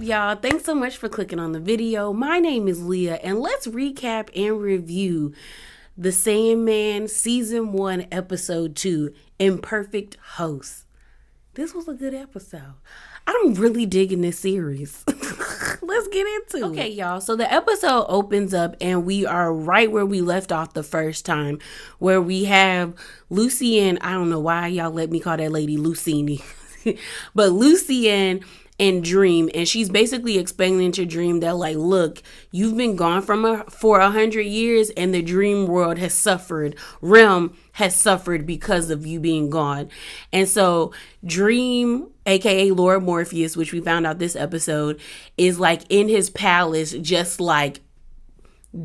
y'all? Thanks so much for clicking on the video. My name is Leah, and let's recap and review the Sandman Season 1, Episode 2, Imperfect Host. This was a good episode. I'm really digging this series. Let's get into it. Okay, y'all. So the episode opens up and we are right where we left off the first time, where we have Lucienne. I don't know why y'all let me call that lady Lucini. But Lucienne and Dream, and she's basically explaining to Dream that, like, look, you've been gone for 100 years, and the dream world has suffered. Realm has suffered because of you being gone. And so Dream, aka Lord Morpheus, which we found out this episode, is like in his palace, just like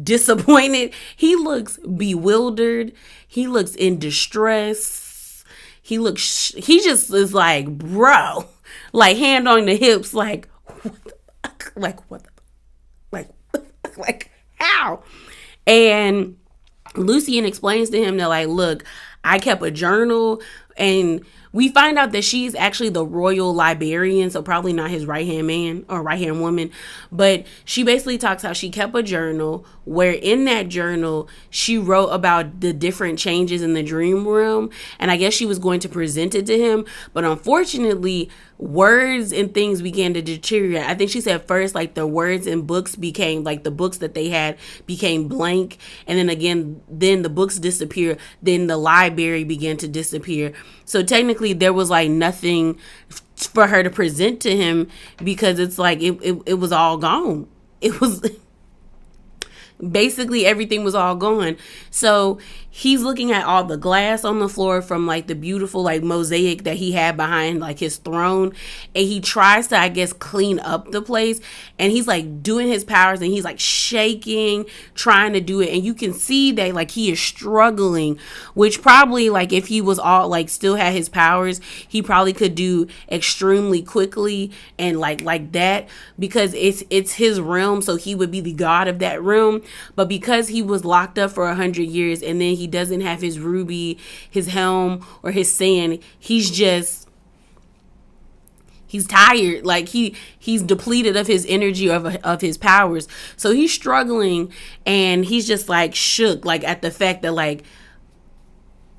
disappointed. He looks bewildered. He looks in distress. He just is like, bro, like hand on the hips, like, like how? And Lucienne explains to him that, like, look, I kept a journal, and we find out that she's actually the royal librarian, so probably not his right-hand man or right-hand woman. But she basically talks how she kept a journal where in that journal she wrote about the different changes in the dream realm. And I guess she was going to present it to him. But unfortunately, words and things began to deteriorate. I think she said first, like, the words and books became, like, the books that they had became blank. And then again, then the books disappeared. Then the library began to disappear. So technically there was like nothing for her to present to him, because it's like it was all gone. It was basically everything was all gone. So he's looking at all the glass on the floor from, like, the beautiful, like, mosaic that he had behind, like, his throne, and he tries to, I guess, clean up the place, and he's like doing his powers, and he's like shaking, trying to do it, and you can see that, like, he is struggling, which probably, like, if he was all, like, still had his powers, he probably could do extremely quickly and like that, because it's his realm, so he would be the god of that realm. But because he was locked up for 100 years, and then he doesn't have his ruby, his helm, or his sand, he's tired. Like, he's depleted of his energy, of his powers. So he's struggling, and he's just like shook, like, at the fact that, like,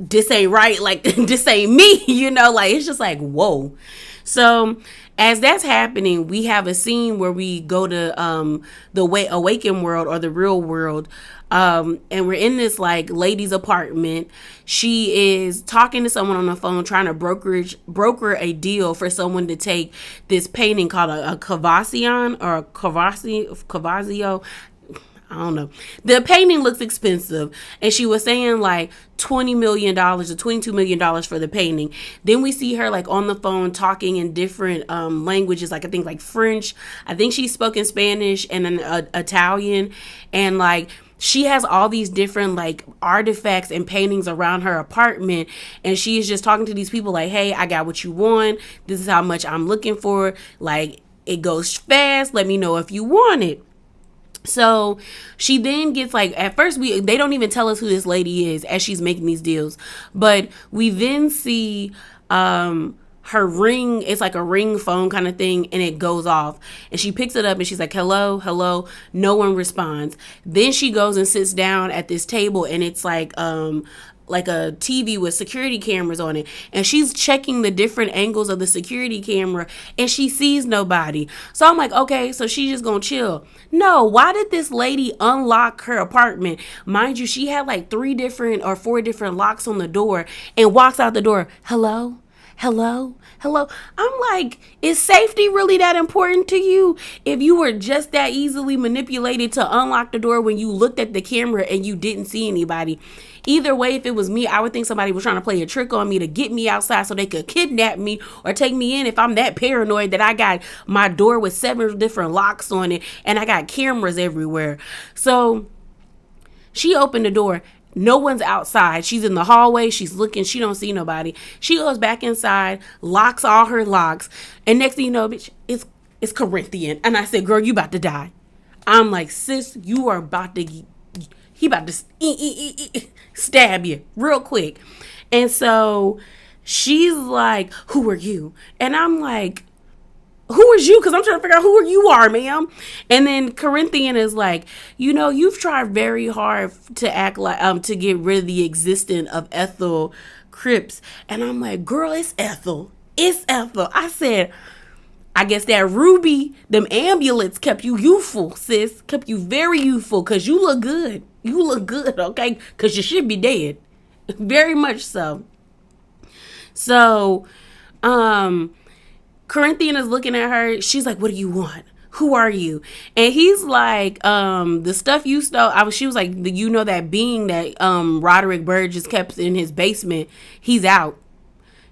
this ain't right, like, this ain't me, like, it's just like, whoa. So as that's happening, we have a scene where we go to the awakened world, or the real world, and we're in this, like, lady's apartment. She is talking to someone on the phone, trying to broker a deal for someone to take this painting called a Cavazion, or a Cavazio. I don't know. The painting looks expensive, and she was saying like $20 million or $22 million for the painting. Then we see her, like, on the phone talking in different languages, like, I think, like, French. I think she's spoken Spanish and then Italian, and, like, she has all these different, like, artifacts and paintings around her apartment, and she is just talking to these people like, hey, I got what you want. This is how much I'm looking for. Like, it goes fast. Let me know if you want it. So she then gets, like, at first they don't even tell us who this lady is as she's making these deals, but we then see her ring. It's like a ring phone kind of thing, and it goes off, and she picks it up, and she's like, hello. No one responds. Then she goes and sits down at this table, and it's like a TV with security cameras on it, and she's checking the different angles of the security camera, and she sees nobody. So I'm like, okay, so she's just gonna chill. No, why did this lady unlock her apartment? Mind you, she had like 3 different or 4 different locks on the door, and walks out the door. Hello. I'm like, is safety really that important to you? If you were just that easily manipulated to unlock the door when you looked at the camera and you didn't see anybody. Either way, if it was me, I would think somebody was trying to play a trick on me to get me outside so they could kidnap me or take me in, if I'm that paranoid that I got my door with 7 different locks on it and I got cameras everywhere. So she opened the door. No one's outside. She's in the hallway. She's looking. She don't see nobody. She goes back inside, locks all her locks. And next thing you know, bitch, it's Corinthian. And I said, girl, you about to die. I'm like, sis, you are about to, he about to stab you real quick. And so she's like, who are you? And I'm like, who is you? Because I'm trying to figure out who you are, ma'am. And then Corinthian is like, you've tried very hard to act like to get rid of the existence of Ethel Cripps. And I'm like, girl, it's Ethel. It's Ethel. I said, I guess that ruby, them amulets kept you youthful, sis. Kept you very youthful because you look good. You look good, okay? Because you should be dead. Very much so. So, Corinthian is looking at her. She's like, what do you want? Who are you? And he's like, the stuff you stole. She was like, that being that Roderick Burgess kept in his basement, he's out.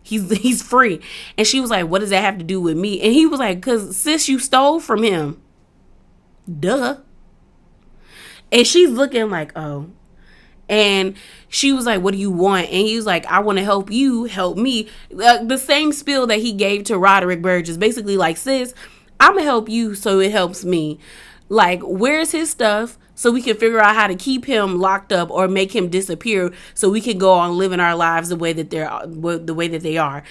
He's free. And she was like, what does that have to do with me? And he was like, because sis, you stole from him. Duh. And she's looking like, oh. And she was like, what do you want? And he was like, I want to help you help me. The same spiel that he gave to Roderick Burgess. Basically like, sis, I'm going to help you so it helps me. Like, where's his stuff so we can figure out how to keep him locked up or make him disappear so we can go on living our lives the way that they are.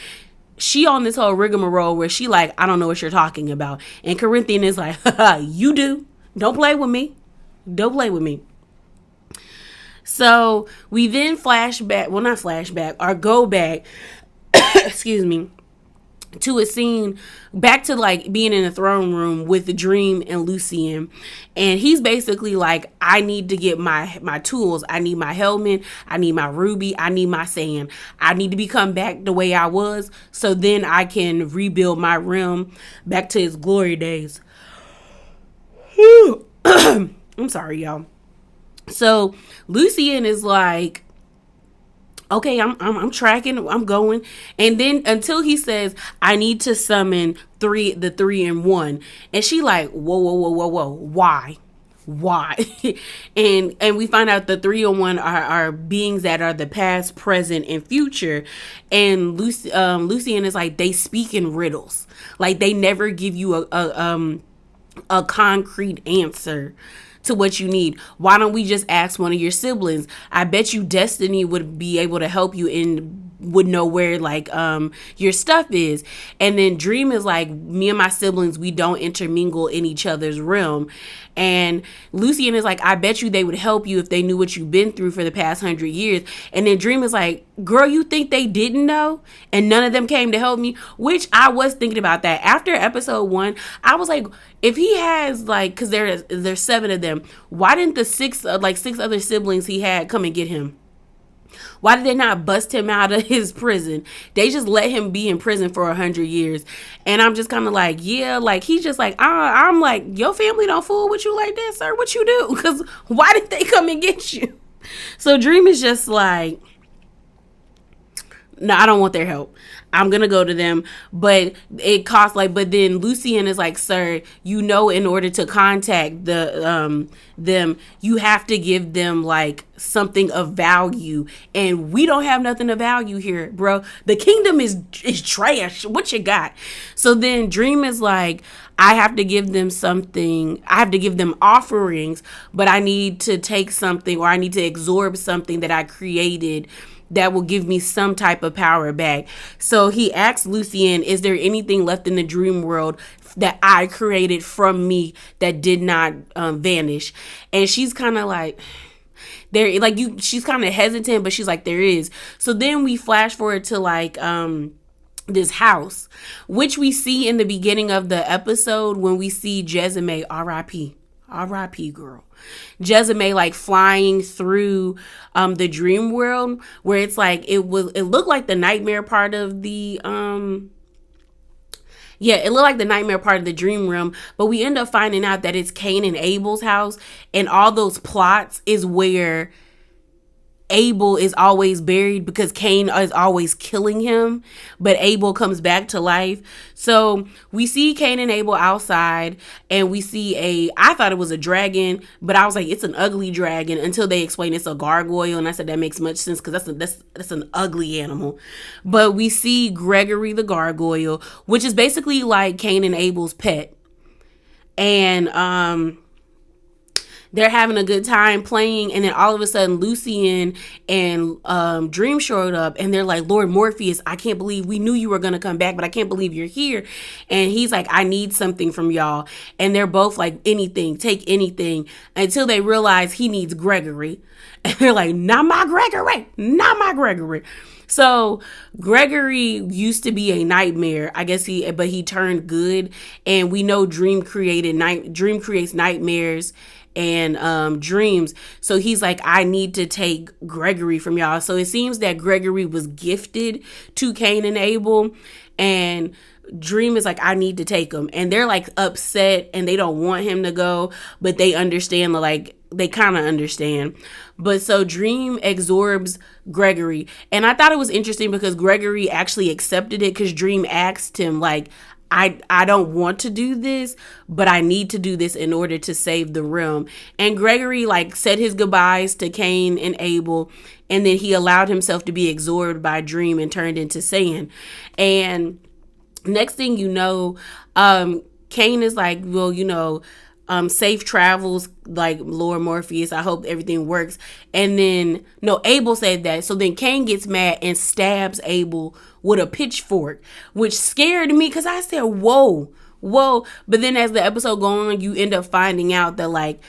She on this whole rigmarole where she like, I don't know what you're talking about. And Corinthian is like, you do. Don't play with me. Don't play with me. So we then go back, excuse me, to a scene back to like being in the throne room with the Dream and Lucien. And he's basically like, I need to get my tools. I need my helmet. I need my ruby. I need my sand. I need to become back the way I was so then I can rebuild my realm back to its glory days. I'm sorry, y'all. So Lucien is like, okay, I'm tracking, I'm going. And then until he says, I need to summon the 3 in 1. And she like, whoa. Why? and we find out the 3 in 1 are beings that are the past, present, and future. And Lucien is like, they speak in riddles. Like they never give you a concrete answer to what you need. Why don't we just ask one of your siblings? I bet you Destiny would be able to help you and would know where like your stuff is. And then Dream is like, me and my siblings, we don't intermingle in each other's realm. And Lucien is like, I bet you they would help you if they knew what you've been through for the past 100 years. And then Dream is like, girl, you think they didn't know? And none of them came to help me? Which I was thinking about that. After episode 1, I was like, if he has like, because there's 7 of them, why didn't the 6 other siblings he had come and get him? Why did they not bust him out of his prison? They just let him be in prison for 100 years. And I'm just kind of like, yeah, like he's just like, I'm like, your family don't fool with you like that, sir. What you do? Because why did they come and get you? So Dream is just like, no, I don't want their help. I'm going to go to them. But it costs like, but then Lucien is like, sir, in order to contact them, you have to give them like something of value. And we don't have nothing of value here, bro. The kingdom is trash. What you got? So then Dream is like, I have to give them something. I have to give them offerings, but I need to take something, or I need to absorb something that I created that will give me some type of power back. So he asks Lucien, is there anything left in the dream world that I created from me that did not vanish? And she's kind of like, she's kind of hesitant, but she's like, there is. So then we flash forward to like this house, which we see in the beginning of the episode when we see Jezime, R.I.P. girl. Jezime like flying through the dream world, where it's like it looked like the nightmare part of the it looked like the nightmare part of the dream realm, but we end up finding out that it's Cain and Abel's house, and all those plots is where Abel is always buried because Cain is always killing him, but Abel comes back to life. So we see Cain and Abel outside, and we see I thought it was a dragon, but I was like, it's an ugly dragon, until they explain it's a gargoyle, and I said that makes much sense because that's an ugly animal. But we see Gregory the gargoyle, which is basically like Cain and Abel's pet. And they're having a good time playing, and then all of a sudden Lucian and Dream showed up, and they're like, Lord Morpheus, I can't believe we knew you were gonna come back, but I can't believe you're here. And he's like, I need something from y'all. And they're both like, anything, take anything, until they realize he needs Gregory. And they're like, not my Gregory, not my Gregory. So Gregory used to be a nightmare, I guess but he turned good, and we know Dream creates nightmares and dreams. So he's like, I need to take Gregory from y'all. So it seems that Gregory was gifted to Cain and Abel, and Dream is like, I need to take him, and they're like upset and they don't want him to go, but they understand, like they kind of understand. But so Dream absorbs Gregory, and I thought it was interesting because Gregory actually accepted it, because Dream asked him like, I don't want to do this, but I need to do this in order to save the realm. And Gregory like said his goodbyes to Cain and Abel, and then he allowed himself to be absorbed by Dream and turned into sand. And next thing you know, Cain is like, well, safe travels, like Lord Morpheus, I hope everything works. And then, no, Abel said that. So then Cain gets mad and stabs Abel with a pitchfork, which scared me because I said, whoa. But then as the episode goes on, you end up finding out that like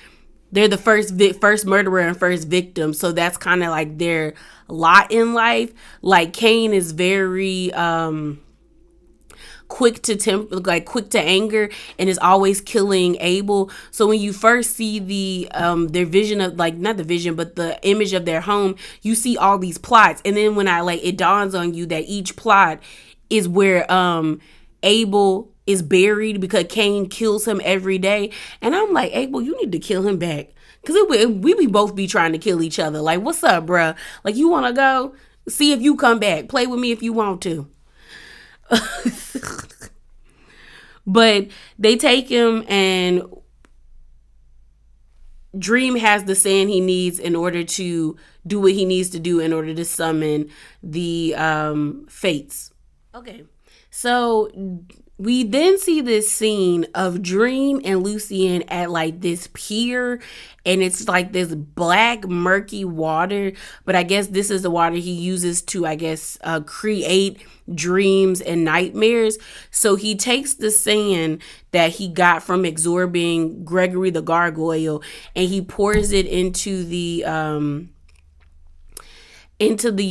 they're the first murderer and first victim. So that's kind of like their lot in life. Like Cain is very quick to anger, and is always killing Abel. So when you first see their vision of, like, not the vision, but the image of their home, you see all these plots, and then when it dawns on you that each plot is where Abel is buried because Cain kills him every day. And I'm like, Abel, you need to kill him back, because we both be trying to kill each other. Like, what's up, bruh? Like, you want to go? See if you come back. Play with me if you want to. But they take him, and Dream has the sand he needs in order to do what he needs to do in order to summon the fates. Okay, so we then see this scene of Dream and Lucian at like this pier, and it's like this black murky water, but I guess this is the water he uses to, I guess, create dreams and nightmares. So he takes the sand that he got from absorbing Gregory the Gargoyle, and he pours it into the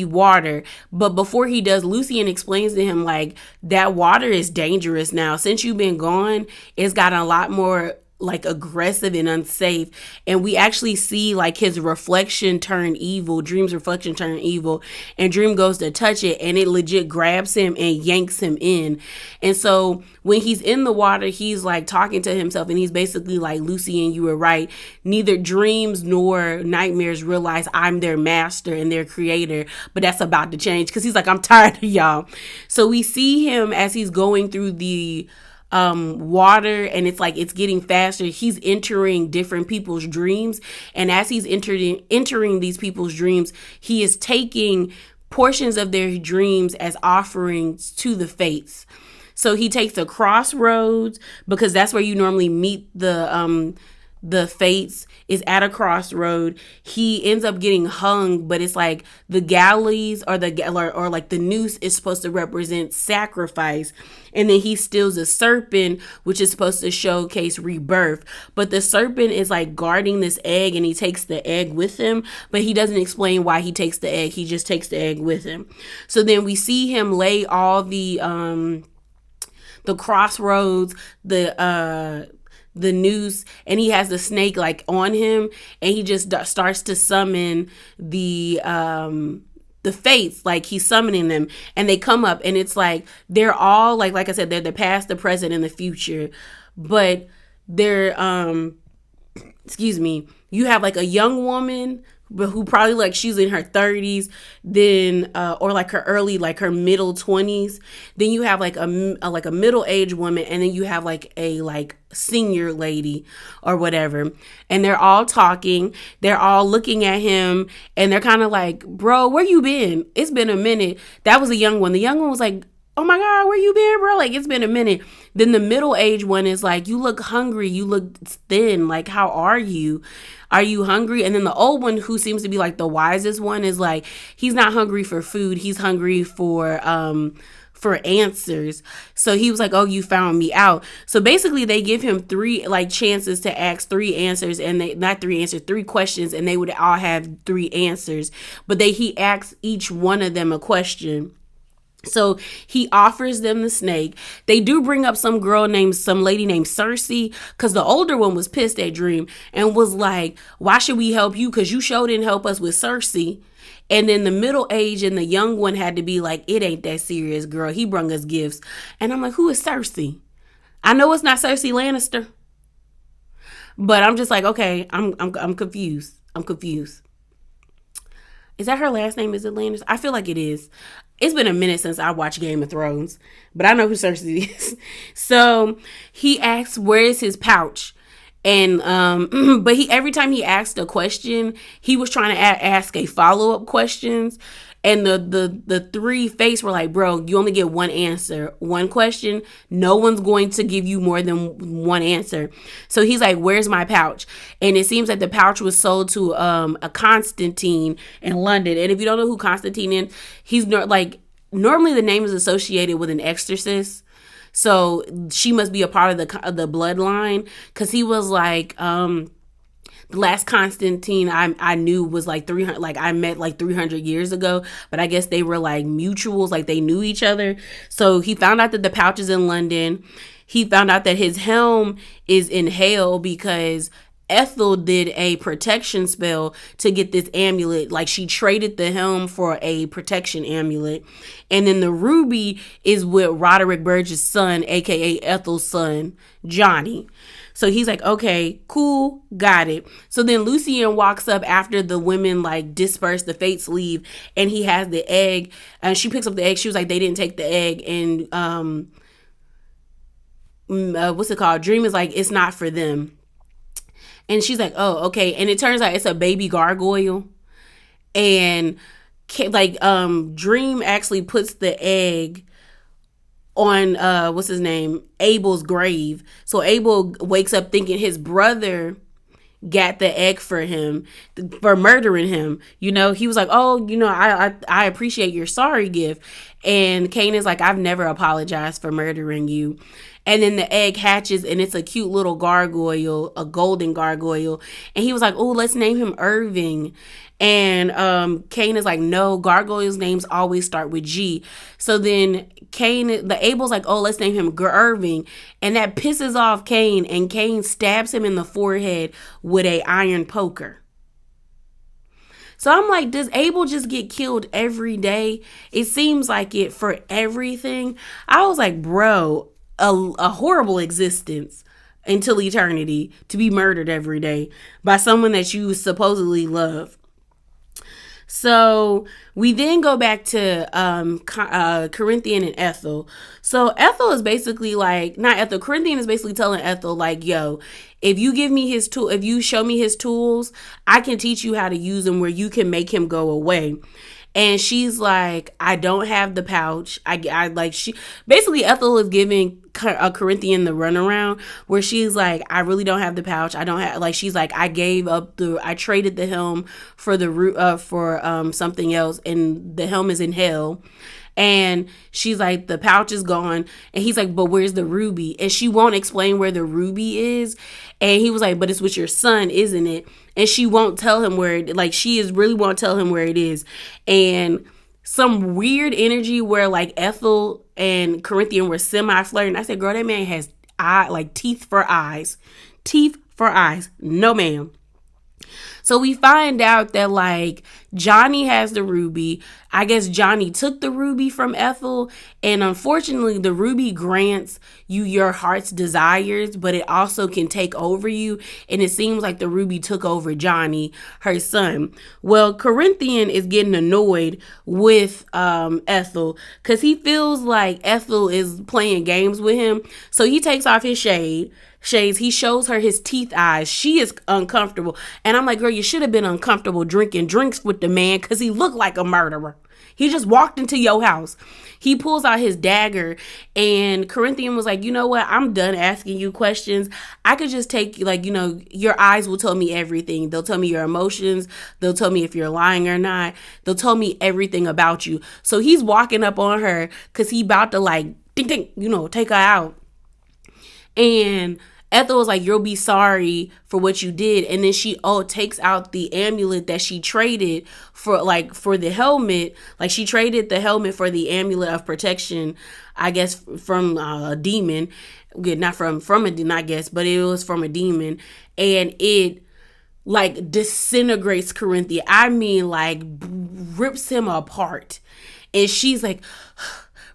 water. But before he does, Lucian explains to him like, that water is dangerous now. Since you've been gone, it's gotten a lot more like aggressive and unsafe. And we actually see like his reflection turn evil, Dream's reflection turn evil, and Dream goes to touch it, and it legit grabs him and yanks him in. And so when he's in the water, he's like talking to himself, and he's basically like, Lucian, you were right. Neither dreams nor nightmares realize I'm their master and their creator, but that's about to change, because he's like, I'm tired of y'all. So we see him as he's going through the water, and it's like it's getting faster. He's entering different people's dreams, and as he's entering these people's dreams, he is taking portions of their dreams as offerings to the fates. So he takes a crossroads, because that's where you normally meet the fates, is at a crossroad. He ends up getting hung, but it's like the galleys or like the noose is supposed to represent sacrifice. And then he steals a serpent, which is supposed to showcase rebirth. But the serpent is like guarding this egg, and he takes the egg with him, but he doesn't explain why he takes the egg. He just takes the egg with him. So then we see him lay all the crossroads, the noose, and he has the snake like on him, and he just starts to summon the fates, like he's summoning them, and they come up, and it's like they're all like I said, they're the past, the present, and the future, but they're you have like a young woman, but who probably like she's in her 30s, then or like her early, like her middle 20s. Then you have like a middle-aged woman, and then you have like a like senior lady or whatever. And they're all talking, they're all looking at him, and they're kind of like, bro, where you been? It's been a minute. That was a young one. The young one was like, oh my God, where you been, bro? Like, it's been a minute. Then the middle age one is like, you look hungry, you look thin. Like, how are you? Are you hungry? And then the old one, who seems to be like the wisest one, is like, he's not hungry for food. He's hungry for answers. So he was like, oh, you found me out. So basically they give him three like chances to ask three answers, and they not three answers, three questions, and they would all have three answers. But he asks each one of them a question. So he offers them the snake. They do bring up some lady named Cersei, because the older one was pissed at Dream and was like, why should we help you? Because you sure didn't help us with Cersei. And then the middle age and the young one had to be like, it ain't that serious, girl. He brung us gifts. And I'm like, who is Cersei? I know it's not Cersei Lannister. But I'm just like, okay, I'm confused. I'm confused. Is that her last name? Is it Lannister? I feel like it is. It's been a minute since I watched Game of Thrones, but I know who Cersei is. So he asks, where is his pouch? And but every time he asked a question, he was trying to ask a follow-up questions. And the three face were like, bro, you only get one answer, one question. No one's going to give you more than one answer. So he's like, where's my pouch? And it seems like the pouch was sold to a Constantine in London. And if you don't know who Constantine is, he's normally the name is associated with an exorcist. So she must be a part of the bloodline, because he was like, the last Constantine I knew was like 300, like I met like 300 years ago, but I guess they were like mutuals, like they knew each other. So he found out that the pouch is in London. He found out that his helm is in hell because Ethel did a protection spell to get this amulet. Like, she traded the helm for a protection amulet. And then the ruby is with Roderick Burge's son, aka Ethel's son, Johnny. So he's like, okay, cool, got it. So then Lucien walks up after the women like disperse, the fates leave, and he has the egg, and she picks up the egg. She was like, they didn't take the egg. And what's it called? Dream is like, it's not for them. And she's like, oh, okay. And it turns out it's a baby gargoyle. And Dream actually puts the egg on what's his name, Abel's grave. So Abel wakes up thinking his brother got the egg for him for murdering him. You know, he was like, oh, you know, I appreciate your sorry gift. And Cain is like, I've never apologized for murdering you. And then the egg hatches, and it's a cute little gargoyle, a golden gargoyle. And he was like, oh, let's name him Irving. And Cain is like, no, gargoyles' names always start with G. So then Abel's like, oh, let's name him Irving. And that pisses off Cain, and Cain stabs him in the forehead with a iron poker. So I'm like, does Abel just get killed every day? It seems like it for everything. I was like, bro, a horrible existence until eternity, to be murdered every day by someone that you supposedly love. So we then go back to Corinthian and Ethel. So Ethel is basically like, not Ethel, Corinthian is basically telling Ethel like, yo, if you give me his tool, if you show me his tools, I can teach you how to use them where you can make him go away. And she's like, I don't have the pouch. Basically Ethel is giving a Corinthian the runaround, where she's like, I really don't have the pouch. I don't have, like, she's like, I traded the helm for something else, and the helm is in hell. And she's like, the pouch is gone. And he's like, but where's the ruby? And she won't explain where the ruby is. And he was like, but it's with your son, isn't it? And she won't tell him where really won't tell him where it is. And some weird energy where like Ethel and Corinthian were semi-flirting. I said, girl, that man has teeth for eyes. Teeth for eyes. No, ma'am. So we find out that like Johnny has the ruby. I guess Johnny took the ruby from Ethel, and unfortunately the ruby grants you your heart's desires, but it also can take over you, and it seems like the ruby took over Johnny, her son. Well, Corinthian is getting annoyed with Ethel because he feels like Ethel is playing games with him. So he takes off his shades. He shows her his teeth eyes. She is uncomfortable. And I'm like, girl, you should have been uncomfortable drinking drinks with the man, because he looked like a murderer. He just walked into your house. He pulls out his dagger, and Corinthian was like, you know what? I'm done asking you questions. I could just take, like, your eyes will tell me everything. They'll tell me your emotions. They'll tell me if you're lying or not. They'll tell me everything about you. So he's walking up on her because he about to, like, ding, ding, take her out. And Ethel was like, you'll be sorry for what you did. And then she takes out the amulet that she traded for the helmet. Like, she traded the helmet for the amulet of protection, I guess, from a demon. Not from a demon, I guess, but it was from a demon. And it, like, disintegrates Corinthia. I mean, like, rips him apart. And she's like,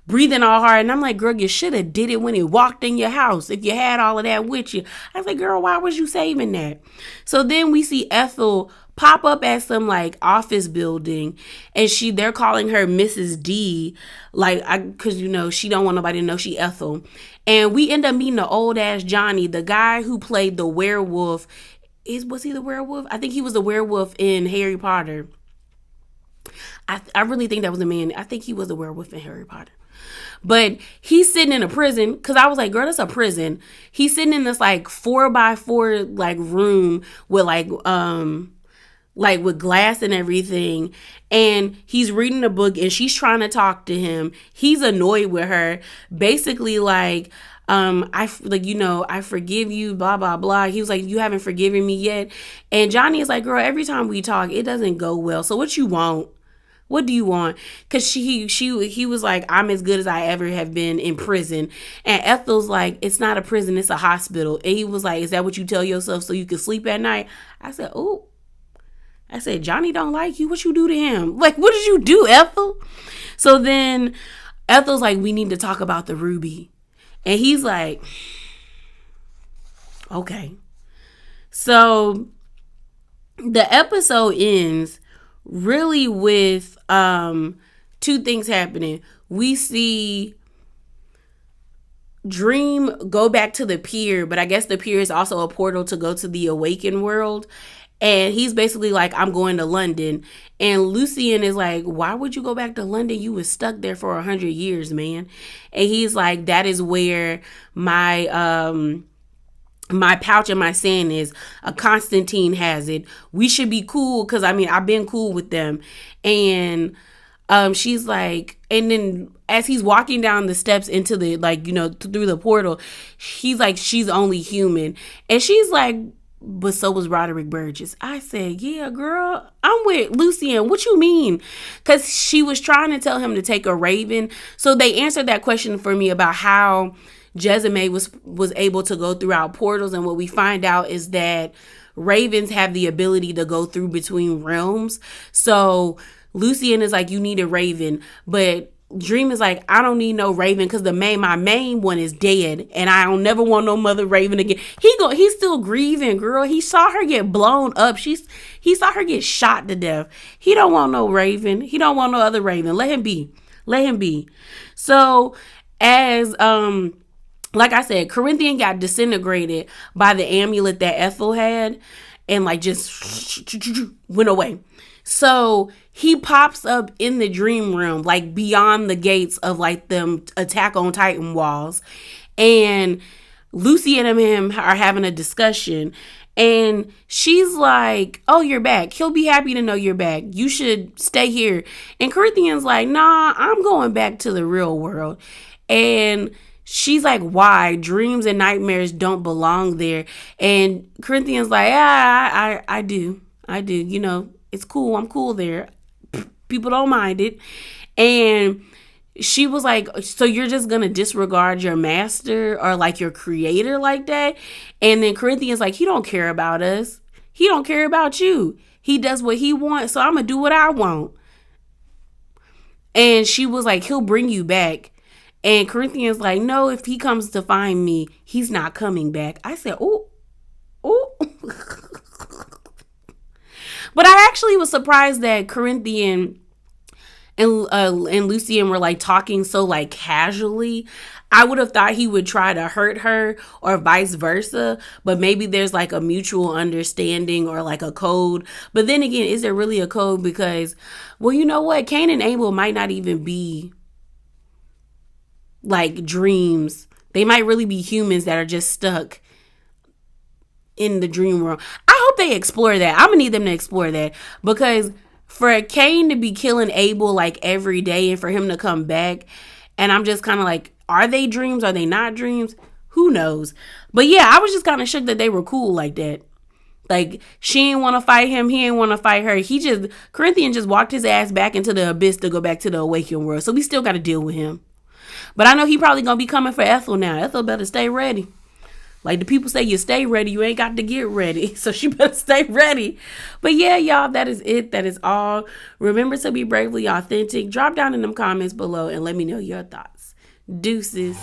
breathing all hard. And I'm like, girl, you should have did it when he walked in your house. If you had all of that with you. I was like, girl, why was you saving that? So then we see Ethel pop up at some, like, office building, and they're calling her Mrs. D, like, because she don't want nobody to know she Ethel. And we end up meeting the old ass Johnny, the guy who played the werewolf. Was he the werewolf? I think he was the werewolf in Harry Potter. I really think that was a man. I think he was a werewolf in Harry Potter. But he's sitting in a prison, because I was like, girl, that's a prison. He's sitting in this, like, 4x4, like, room with, like with glass and everything. And he's reading a book, and she's trying to talk to him. He's annoyed with her. Basically, like, I forgive you, blah, blah, blah. He was like, you haven't forgiven me yet. And Johnny is like, girl, every time we talk, it doesn't go well. So what you want? What do you want? Because he was like, I'm as good as I ever have been in prison. And Ethel's like, it's not a prison, it's a hospital. And he was like, is that what you tell yourself so you can sleep at night? I said, oh. I said, Johnny don't like you. What you do to him? Like, what did you do, Ethel? So then Ethel's like, we need to talk about the ruby. And he's like, okay. So the episode ends really with two things happening. We see Dream go back to the pier, but I guess the pier is also a portal to go to the awakened world. And he's basically like, I'm going to London. And Lucien is like, why would you go back to London? You was stuck there for 100 years, man. And he's like, that is where my pouch and my sand is. Constantine has it. We should be cool, because I've been cool with them. And she's like, and then as he's walking down the steps into the, like, through the portal, he's like, she's only human. And she's like, but so was Roderick Burgess. I said, yeah, girl, I'm with Lucien. What you mean? Because she was trying to tell him to take a raven. So they answered that question for me about how Jezime was able to go throughout portals. And what we find out is that ravens have the ability to go through between realms. So Lucien is like, you need a raven. But Dream is like, I don't need no raven, because my main one is dead, and I don't never want no mother raven again. He's still grieving, girl. He saw her get blown up. He saw her get shot to death. He don't want no raven. He don't want no other raven. Let him be. So as like I said, Corinthian got disintegrated by the amulet that Ethel had, and like just went away. So he pops up in the dream room, like beyond the gates of like them Attack on Titan walls. And Lucy and him are having a discussion. And she's like, oh, you're back. He'll be happy to know you're back. You should stay here. And Corinthian's like, nah, I'm going back to the real world. And she's like, why? Dreams and nightmares don't belong there. And Corinthian's like, yeah, I do. It's cool. I'm cool there. People don't mind it. And she was like, so you're just going to disregard your master or like your creator like that? And then Corinthians like, he don't care about us. He don't care about you. He does what he wants. So I'm going to do what I want. And she was like, he'll bring you back. And Corinthians like, no, if he comes to find me, he's not coming back. I said, oh. But I actually was surprised that Corinthian and Lucien were like talking so like casually. I would have thought he would try to hurt her or vice versa, but maybe there's like a mutual understanding or like a code. But then again, is there really a code? Because, well, you know what? Cain and Abel might not even be like dreams. They might really be humans that are just stuck in the dream world. I hope they explore that. I'm gonna need them to explore that, because for Cain to be killing Abel like every day and for him to come back, and I'm just kind of like, are they dreams? Are they not dreams? Who knows? But yeah, I was just kind of shook that they were cool like that. Like, she didn't want to fight him. He didn't want to fight her. Corinthian just walked his ass back into the abyss to go back to the awakened world. So we still got to deal with him. But I know he probably going to be coming for Ethel now. Ethel better stay ready. Like the people say, you stay ready, you ain't got to get ready. So she better stay ready. But yeah, y'all, that is it. That is all. Remember to be bravely authentic. Drop down in them comments below and let me know your thoughts. Deuces.